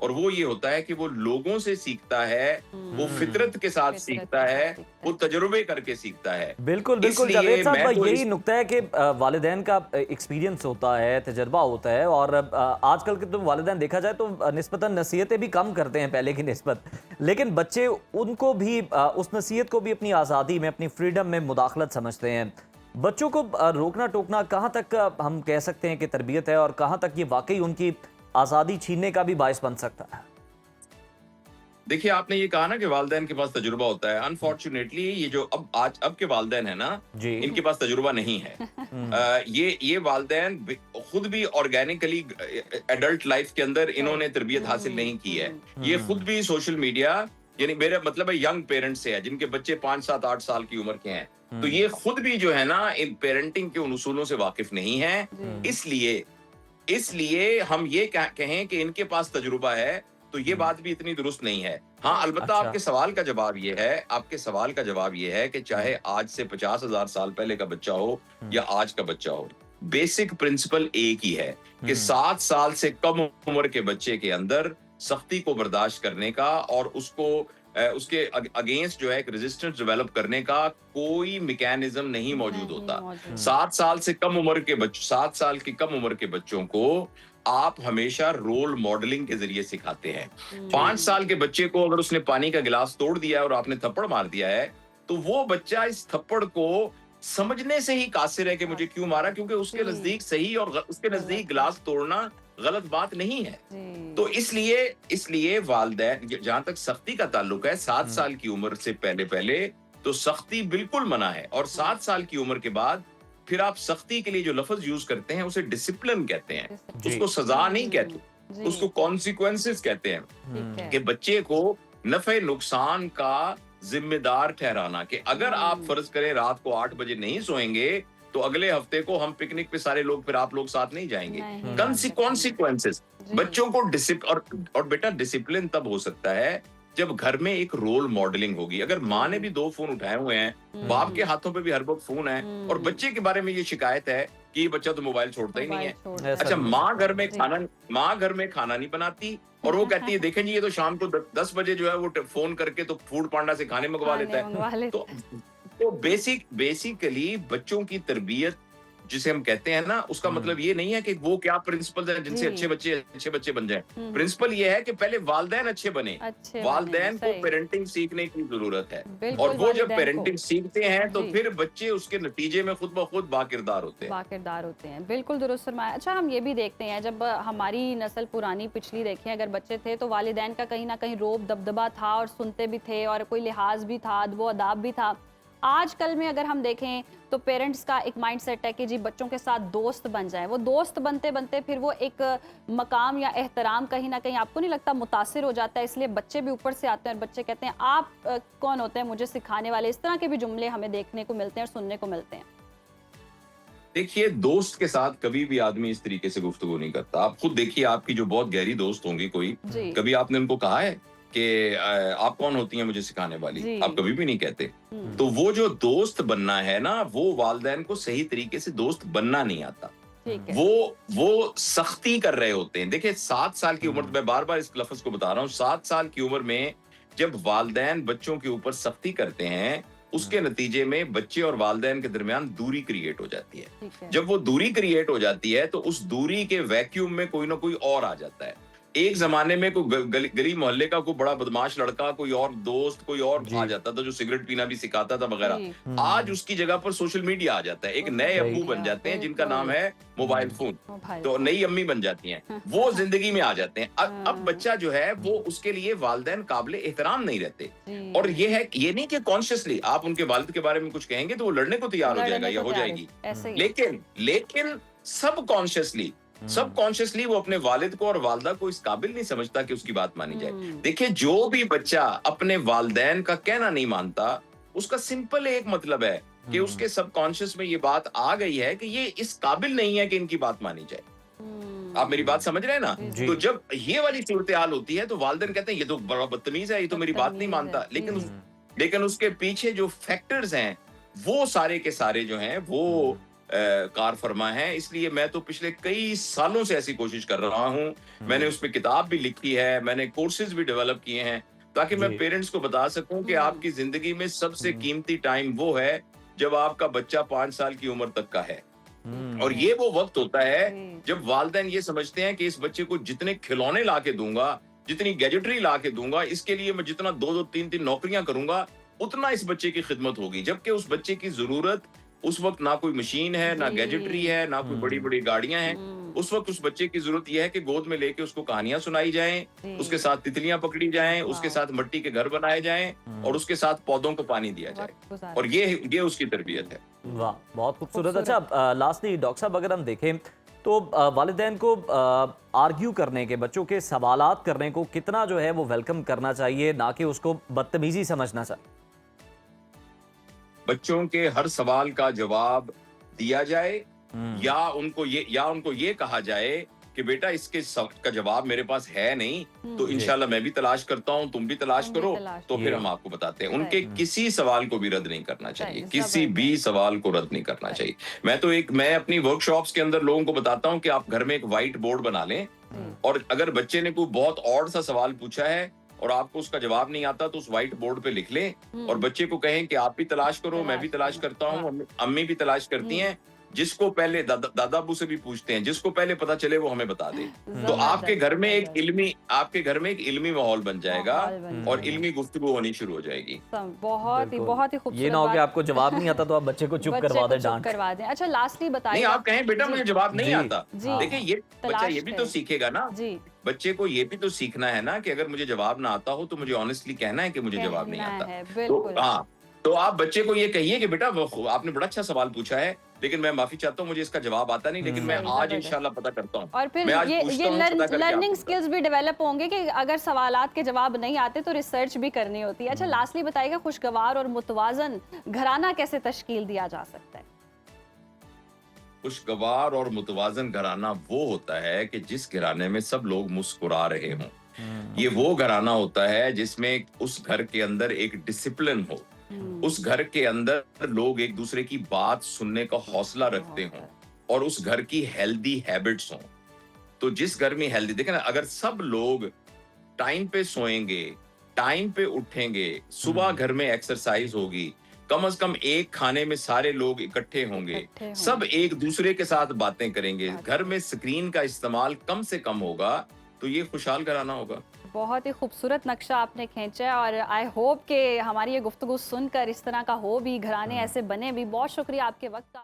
اور وہ یہ ہوتا ہے کہ وہ لوگوں سے سیکھتا ہے, وہ فطرت کے ساتھ سیکھتا ہے, وہ تجربے کر کے سیکھتا ہے. بالکل بالکل جاوید صاحب, یہی نقطہ ہے کہ والدین کا ایکسپیرینس ہوتا ہے, تجربہ ہوتا ہے, اور آج کل کے تو والدین دیکھا جائے تو نسبتاً نصیحتیں بھی کم کرتے ہیں پہلے کی نسبت, لیکن بچے ان کو بھی اس نصیحت کو بھی اپنی آزادی میں, اپنی فریڈم میں مداخلت سمجھتے ہیں. بچوں کو روکنا ٹوکنا کہاں تک ہم کہہ سکتے ہیں کہ تربیت ہے, اور کہاں تک یہ واقعی ان کی آزادی چھیننے کا بھی باعث بن سکتا ہے؟ دیکھیے, آپ نے یہ کہا نا کہ والدین کے پاس تجربہ ہوتا ہے. انفارچونیٹلی یہ جو اب کے والدین ہیں نا, ان کے پاس تجربہ نہیں ہے. یہ والدین خود بھی آرگینکلی ایڈلٹ لائف کے اندر انہوں نے تربیت حاصل نہیں کی ہے. یہ خود بھی سوشل میڈیا, یعنی میرا مطلب ہے ینگ پیرنٹس سے ہے جن کے بچے 5, 7, 8 سال کی عمر کے ہیں, تو یہ خود بھی جو ہے نا ان پیرنٹنگ کے ان اصولوں سے واقف نہیں ہے. اس لیے ہم یہ کہیں کہ ان کے پاس تجربہ ہے تو یہ بات بھی اتنی درست نہیں ہے. ہاں, البتہ آپ کے سوال کا جواب یہ ہے کہ چاہے آج سے 50,000 سال پہلے کا بچہ ہو یا آج کا بچہ ہو, بیسک پرنسپل ایک ہی ہے کہ 7 سال سے کم عمر کے بچے کے اندر سختی کو برداشت کرنے کا اور اس کے اگینسٹ جو ہے ایک ریزسٹنس ڈیولپ کرنے کا کوئی میکینزم نہیں موجود ہوتا. 7 سال کی کم عمر کے بچوں کو آپ ہمیشہ رول ماڈلنگ کے ذریعے سکھاتے ہیں. 5 سال کے بچے کو اگر اس نے پانی کا گلاس توڑ دیا ہے اور آپ نے تھپڑ مار دیا ہے, تو وہ بچہ اس تھپڑ کو سمجھنے سے ہی قاصر ہے کہ مجھے کیوں مارا, کیونکہ اس کے نزدیک صحیح اور اس کے نزدیک گلاس توڑنا غلط بات نہیں ہے. تو اس لیے والدین, جہاں تک سختی کا تعلق ہے, 7 سال کی عمر سے پہلے تو سختی بالکل منع ہے, اور 7 سال کی عمر کے بعد پھر آپ سختی کے لیے جو لفظ یوز کرتے ہیں اسے ڈسپلن کہتے ہیں, اس کو سزا نہیں کہتے, اس کو کانسیکوینسز کہتے ہیں, کہ بچے کو نفع نقصان کا ذمہ دار ٹھہرانا, کہ اگر آپ فرض کریں رات کو 8 بجے نہیں سوئیں گے تو اگلے ہفتے کو ہم پکنک پہ سارے لوگ, پھر آپ لوگ ساتھ نہیں جائیں گے. کانسیکوینسز بچوں کو اور بیٹا ڈسپلن تب ہو سکتا ہے جب گھر میں ایک رول ماڈلنگ ہوگی. اگر ماں نے بھی 2 فون اٹھائے ہوئے ہیں, باپ کے ہاتھوں پہ بھی ہر وقت فون ہے, اور بچے کے بارے میں یہ شکایت ہے کہ یہ بچہ تو موبائل چھوڑتا ہی نہیں ہے. اچھا, ماں گھر میں کھانا نہیں بناتی اور وہ کہتی ہے دیکھیں جی یہ تو شام کو 10 بجے جو ہے وہ فون کر کے تو فوڈ پانڈا سے کھانے منگوا لیتا ہے. تو بیسیکلی بچوں کی تربیت جسے ہم کہتے ہیں نا, اس کا مطلب یہ نہیں ہے کہ وہ کیا پرنسپل ہیں جن سے اچھے بچے بن جائیں. پرنسپل یہ ہے کہ پہلے والدین اچھے بنے, والدین کو پیرنٹنگ سیکھنے کی ضرورت ہے, اور وہ جب پیرنٹنگ سیکھتے ہیں تو پھر بچے اس کے نتیجے میں خود بخود باکردار ہوتے ہیں. بالکل درست فرمایا. اچھا, ہم یہ بھی دیکھتے ہیں جب ہماری نسل پرانی پچھلی دیکھیں, اگر بچے تھے تو والدین کا کہیں نہ کہیں روب دبدبا تھا, اور سنتے بھی تھے, اور کوئی لحاظ بھی تھا, ادب و آداب بھی تھا. آج کل میں اگر ہم دیکھیں تو پیرنٹس کا ایک مائنڈ سیٹ ہے کہ جی بچوں کے ساتھ دوست بن جائیں. وہ دوست بنتے بنتے پھر وہ ایک مقام یا احترام کہیں نہ کہیں, آپ کو نہیں لگتا, متاثر ہو جاتا ہے. اس لیے بچے بھی اوپر سے آتے ہیں اور بچے کہتے ہیں آپ کون ہوتے ہیں مجھے سکھانے والے. اس طرح کے بھی جملے ہمیں دیکھنے کو ملتے ہیں اور سننے کو ملتے ہیں. دیکھیے, دوست کے ساتھ کبھی بھی آدمی اس طریقے سے گفتگو نہیں کرتا. آپ خود دیکھیے, آپ کی جو بہت گہری دوست ہوں گی کوئی, کبھی آپ نے ان کو کہا ہے کہ آپ کون ہوتی ہیں مجھے سکھانے والی؟ آپ کبھی بھی نہیں کہتے. تو وہ جو دوست بننا ہے نا, وہ والدین کو صحیح طریقے سے دوست بننا نہیں آتا. وہ سختی کر رہے ہوتے ہیں. دیکھیں, 7 سال کی عمر, میں بار بار اس لفظ کو بتا رہا ہوں, 7 سال کی عمر میں جب والدین بچوں کے اوپر سختی کرتے ہیں, اس کے نتیجے میں بچے اور والدین کے درمیان دوری کریٹ ہو جاتی ہے. جب وہ دوری کریٹ ہو جاتی ہے تو اس دوری کے ویکیوم میں کوئی نہ کوئی اور آ جاتا ہے. ایک زمانے میں کوئی گلی محلے کا کوئی بڑا بدماش لڑکا, کوئی اور دوست, کوئی اور آ جاتا تھا جو سگریٹ پینا بھی سکھاتا تھا وغیرہ. آج اس کی جگہ پر سوشل میڈیا آ جاتا ہے. ایک نئے ابو بن جاتے ہیں جن کا نام ہے موبائل فون, تو نئی امی بن جاتی ہیں, وہ زندگی میں آ جاتے ہیں. اب بچہ جو ہے وہ اس کے لیے والدین قابل احترام نہیں رہتے. اور یہ ہے, یہ نہیں کہ کانشیسلی آپ ان کے والد کے بارے میں کچھ کہیں گے تو وہ لڑنے کو تیار ہو جائے گا یا ہو جائے گی, لیکن سب کانشیسلی وہ اپنے والد کو اور والدہ کو اس قابل نہیں سمجھتا کہ اس کی بات مانی جائے. دیکھیں, جو بھی بچہ اپنے والدین کا کہنا نہیں مانتا, اس کا سمپل ایک مطلب ہے کہ اس کے سب کانشیس میں یہ بات آ گئی ہے کہ یہ اس قابل نہیں ہے کہ ان کی بات مانی جائے. آپ میری بات سمجھ رہے ہیں نا؟ تو جب یہ والی صورتحال ہوتی ہے تو والدین کہتے ہیں یہ تو بڑا بدتمیز ہے, یہ تو میری بات نہیں مانتا. لیکن اس کے پیچھے جو فیکٹرز ہیں وہ سارے کے سارے جو ہیں وہ کار فرما ہیں. اس لیے میں تو پچھلے کئی سالوں سے ایسی کوشش کر رہا ہوں. میں نے اس پہ کتاب بھی لکھی ہے, میں نے کورسز بھی ڈیولپ کیے ہیں تاکہ میں جی پیرنٹس کو بتا سکوں کہ آپ کی زندگی میں سب سے قیمتی ٹائم وہ ہے جب آپ کا بچہ 5 سال کی عمر تک کا ہے. اور یہ وہ وقت ہوتا ہے جب والدین یہ سمجھتے ہیں کہ اس بچے کو جتنے کھلونے لا کے دوں گا, جتنی گیجٹری لا کے دوں گا, اس کے لیے میں جتنا 2 3 نوکریاں کروں گا, اتنا اس بچے کی خدمت ہوگی. جبکہ اس بچے کی ضرورت اس وقت نہ کوئی مشین ہے, نہ گیجٹری ہے, نہ کوئی بڑی بڑی گاڑیاں ہیں. اس وقت اس بچے کی ضرورت یہ ہے کہ گود میں لے کے اس کو کہانیاں سنائی جائیں, اس کے ساتھ تتلیاں پکڑی جائیں, اس کے ساتھ مٹی کے گھر بنائے جائیں, اور اس کے ساتھ پودوں کو پانی دیا جائے. اور یہ اس کی تربیت ہے. واہ, بہت خوبصورت. اچھا لاسٹلی ڈاکٹر صاحب اگر ہم دیکھیں تو والدین کو آرگیو کرنے کے, بچوں کے سوالات کرنے کو کتنا جو ہے وہ ویلکم کرنا چاہیے, نہ کہ اس کو بدتمیزی سمجھنا چاہیے؟ بچوں کے ہر سوال کا جواب دیا جائے, یا ان کو یہ کہا جائے کہ بیٹا اس کے کا جواب میرے پاس ہے نہیں, تو انشاءاللہ میں بھی تلاش کرتا ہوں, تم بھی تلاش کرو, تو پھر ہم آپ کو بتاتے ہیں. ان کے کسی سوال کو بھی رد نہیں کرنا چاہیے, کسی بھی سوال کو رد نہیں کرنا چاہیے. میں اپنی ورک شاپس کے اندر لوگوں کو بتاتا ہوں کہ آپ گھر میں ایک وائٹ بورڈ بنا لیں, اور اگر بچے نے کوئی بہت آڈ سا سوال پوچھا ہے اور آپ کو اس کا جواب نہیں آتا تو اس وائٹ بورڈ پہ لکھ لیں, اور بچے کو کہیں کہ آپ بھی تلاش کرو, میں بھی تلاش کرتا ہوں, امی بھی تلاش کرتی ہیں. جس کو پہلے دادا ابو سے بھی پوچھتے ہیں, جس کو پہلے پتا چلے وہ ہمیں بتا دے. تو آپ کے گھر میں ایک علمی ماحول بن جائے گا, اور علمی گفتگو ہونی شروع ہو جائے گی. بہت ہی خوبصورت. یہ نہ ہو کہ آپ کو جواب نہیں آتا تو آپ بچے کو چپ کروا دیں, ڈانٹ کروا دیں. اچھا لاسٹلی بتائیے, نہیں آپ کہیں بیٹا مجھے جواب نہیں آتا. دیکھیں یہ بچہ یہ بھی تو سیکھے گا نا, بچے کو یہ بھی تو سیکھنا ہے نا کہ اگر مجھے جواب نہ آتا ہو تو مجھے آنےسٹلی کہنا ہے کہ مجھے جواب نہیں آتا. تو آپ بچے کو یہ کہیے کہ بیٹا آپ نے بڑا اچھا سوال پوچھا ہے, لیکن میں معافی چاہتا ہوں مجھے اس کا جواب آتا نہیں, لیکن میں آج انشاءاللہ پتہ کرتا ہوں. اور پھر یہ لرننگ سکلز بھی ڈیولپ ہوں گے کہ اگر سوالات کے جواب نہیں آتے تو ریسرچ بھی کرنی ہوتی ہے. اچھا لاسٹلی بتائیے گا, خوشگوار اور متوازن گھرانہ کیسے تشکیل دیا جا سکتا ہے؟ خوشگوار اور متوازن گھرانہ وہ ہوتا ہے کہ جس گھرانے میں سب لوگ مسکرا رہے ہوں. یہ وہ گھرانہ ہوتا ہے جس میں اس گھر کے اندر ایک ڈسپلن ہو, اس گھر کے اندر لوگ ایک دوسرے کی بات سننے کا حوصلہ رکھتے ہوں, اور اس گھر کی ہیلدی ہیبٹس ہوں. تو جس گھر میں ہیلدی, دیکھیں نا, اگر سب لوگ ٹائم پہ سوئیں گے, ٹائم پہ اٹھیں گے, صبح گھر میں ایکسرسائز ہوگی, کم از کم ایک کھانے میں سارے لوگ اکٹھے ہوں گے, سب ایک دوسرے کے ساتھ باتیں کریں گے, گھر میں اسکرین کا استعمال کم سے کم ہوگا, تو یہ خوشحال گھرانہ ہوگا. بہت ہی خوبصورت نقشہ آپ نے کھینچا ہے, اور آئی ہوپ کہ ہماری یہ گفتگو سن کر اس طرح کا ہو بھی, گھرانے ایسے بنے بھی. بہت شکریہ آپ کے وقت کا.